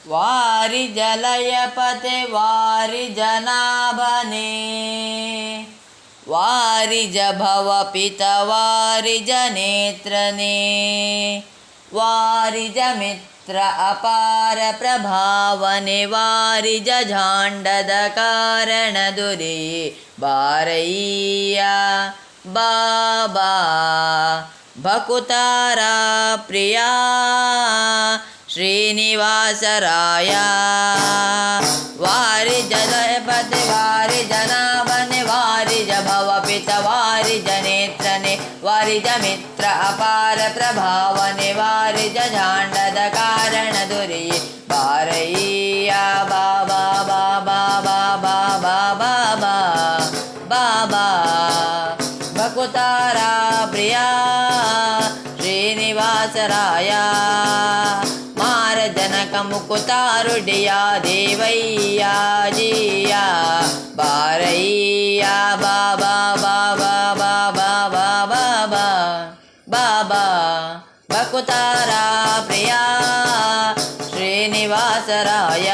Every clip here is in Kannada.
ವಾರಿ ಜಲಯಪತೆ ವಾರಿ ಜನಾಭನೆ ವಾರಿಜ ಭವಪಿತ ವಾರಿಜ ನೇತ್ರನೇ ವಾರಿಜ ಮಿತ್ರ ಅಪಾರ ಪ್ರಭಾವನೆ ವಾರಿಜ ಝಾಂಡದ ಕಾರಣ ದೊರೆಯೇ ಬಾರಯ್ಯ ಬಾಬಾ ಭಕುತಾರ ಪ್ರಿಯ ಶ್ರೀನಿವಾಸರಾಯ ವಾರಿ ಜಲಪತಿ ವಾರಿ ಜನಾಭನೆ ವಾರಿಜ ಭವಪಿತ ವಾರಿಜ ನೇತ್ರನೆ ವಾರಿಜ ಮಿತ್ರ ಅಪಾರ ಪ್ರಭಾವನೆ ವಾರಿಜ ಝಾಂಡದ ಕಾರಣ ದೊರೆಯೇ ಬಾರಯ್ಯ ಬಾಬಾ ಬಾಬಾ ಬಾಬಾ ಬಾಬಾ ಬಾಬಾ ಭಕುತಾರ ಪ್ರಿಯ ಶ್ರೀನಿವಾಸರಾಯ ಮಾರ ಜನಕ ಮುಕುತಾರುಡಿಯ ದೇವಯ್ಯ ಜಿಯ ಬಾರಯ್ಯ ಬಾಬಾ ಬಾಬಾ ಬಾಬಾ ಬಾಬಾ ಬಾಬಾ ಭಕುತಾರ ಪ್ರಿಯ ಶ್ರೀನಿವಾಸರಾಯ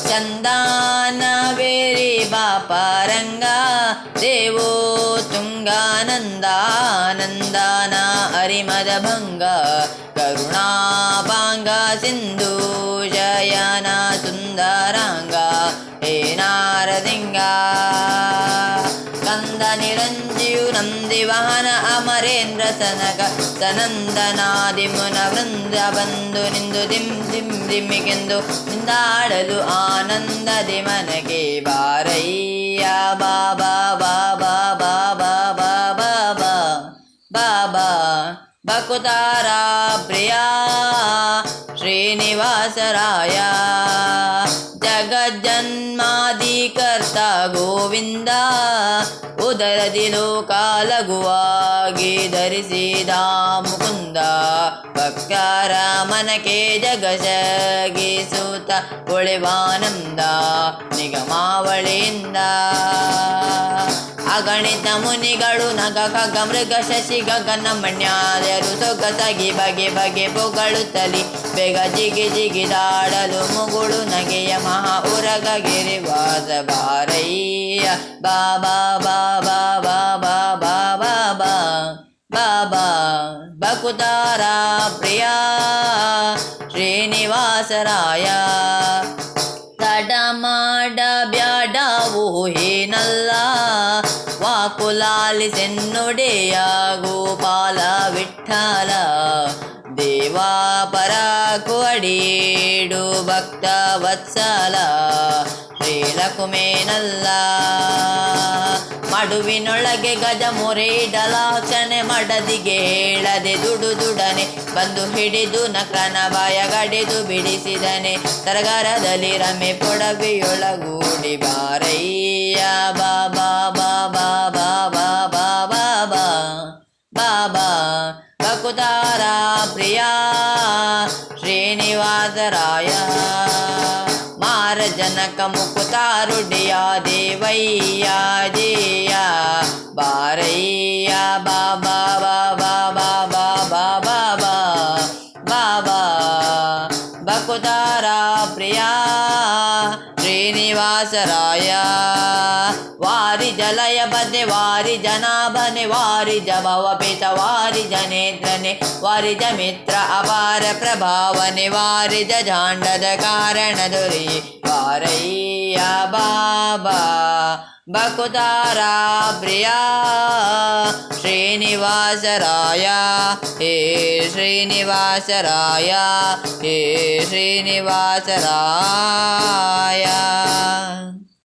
ಚಂದಾನ ಬೇರಿ ಬಾಪಾರಂಗ ದೇವೋ ತುಂಗಾನಂದಾನಂದಾನ ಅರಿಮದ ಭಂಗ ಕರುಣಾಪಾಂಗ ಸಿಂಧು ಜಯನ ಸುಂದರಾಂಗ ಹೇ ನಾರದಿಂಗ ಕಂದ ನಿರಂಜಿಯು ನಂದಿವಾಹನ ಅಮರೇಂದ್ರ ಸನಕ ಸನಂದನಾದಿ ಮುನ ವೃಂದ ಬಂದು ನಿಂದು ದಿಮ್ ದಿಮ್ ದಿಮ್ಮಿಗೆಂದು ನಿಂದಾಡಲು ಆನಂದದಿ ಮನಗೆ ಬಾರಯ್ಯ ಬಾಬಾ ಬಾಬಾ ಬಾಬಾ ಬಾಬಾ ಬಾಬಾ ಭಕುತಾರ ಪ್ರಿಯ ಶ್ರೀನಿವಾಸರಾಯ ಜಗಜ್ಜನ್ಮಾದಿ ಕರ್ತ ಗೋವಿಂದ ಉದರದಿ ಲೋಕಾಲಗುವಾಗಿ ಧರಿಸಿದ ಮುಕುಂದ ಭಕ್ತರ ಮನಕೆ ಜಗಜಗಿಸುತ್ತ ಒಳೆವಾನಂದ ನಿಗಮಾವಳಿಯಿಂದ ಅಗಣಿತ ಮುನಿಗಳು ನಗ ಖಗ ಮೃಗ ಶಶಿ ಗಗನ ಮಣ್ಯಾದರು ಸೊಗಸಾಗಿ ಬಗೆ ಬಗೆ ಪೊಗಳುತ್ತಲಿ ಬೇಗ ಜಿಗಿ ಜಿಗಿದಾಡಲು ಮುಗುಳು ನಗೆಯ ಮಹಾ ಉರಗ ಗಿರಿವಾಸ ಬಾರಯ್ಯ ಬಾಬಾ ಬಾಬಾ ಬಾಬಾ ಬಾಬಾ ಬಾಬಾ ಭಕುತಾರ ಪ್ರಿಯ ಶ್ರೀನಿವಾಸರಾಯ ತಡ ಮಾಡ ಬ್ಯಾಡವು ಏನಲ್ಲ ವಾಕುಲಾಲಿಸೆನ್ನುಡೆಯ ಗೋಪಾಲ ವಿಠಲ ದೇವಾ ಪರಾಕು ಅಡೀಡು ಭಕ್ತ ವತ್ಸಲ ಶ್ರೀಲಕುಮೇನಲ್ಲ ಮಡುವಿನೊಳಗೆ ಗಜ ಮುರೇಡಲಾಚನೆ ಮಡದಿಗೆ ಹೇಳದೆ ದುಡನೆ ಬಂದು ಹಿಡಿದು ನಕ್ರನ ಬಾಯಗಡೆದು ಬಿಡಿಸಿದನೆ ಸರಗರದಲ್ಲಿ ರಮೆ ಪೊಡವೆಯೊಳಗೂಡಿ ಬಾರಯ್ಯ ಬಾಬಾ ಬಾಬಾ ಬಾಬಾ ಬಾಬಾ ಬಾಬಾ ಭಕುತಾರ ಪ್ರಿಯ ಶ್ರೀನಿವಾಸರಾಯ ಮಾರ ಜನಕ ಮುಕುತಾರುಡಿಯ ದೇವಯ್ಯ ಜಿಯ ಬಾರಯ್ಯ ಬಾಬಾ ಬಾಬಾ ಬಾಬಾ ಬಾಬಾ ಬಾಬಾ ಭಕುತಾರ ಪ್ರಿಯ ಶ್ರೀನಿವಾಸರಾಯ ವಾರಿ ಜಲಯ ಬದೆ ವಾರಿ ಜನಾಭನೆ ವಾರಿಜ ಭವಪಿತ ವಾರಿಜ ನೇತ್ರನೆ ವಾರಿಜ ಮಿತ್ರ ಅಪಾರ ಪ್ರಭಾವನೆ ವಾರಿಜ ಝಾಂಡದ ಕಾರಣ ದೊರೆಯೇ ಬಾರಯ್ಯ ಬಾಬಾ ಭಕುತಾರ ಪ್ರಿಯ ಶ್ರೀನಿವಾಸರಾಯ ಹೇ ಶ್ರೀನಿವಾಸರಾಯ ಹೇ ಶ್ರೀನಿವಾಸರಾಯ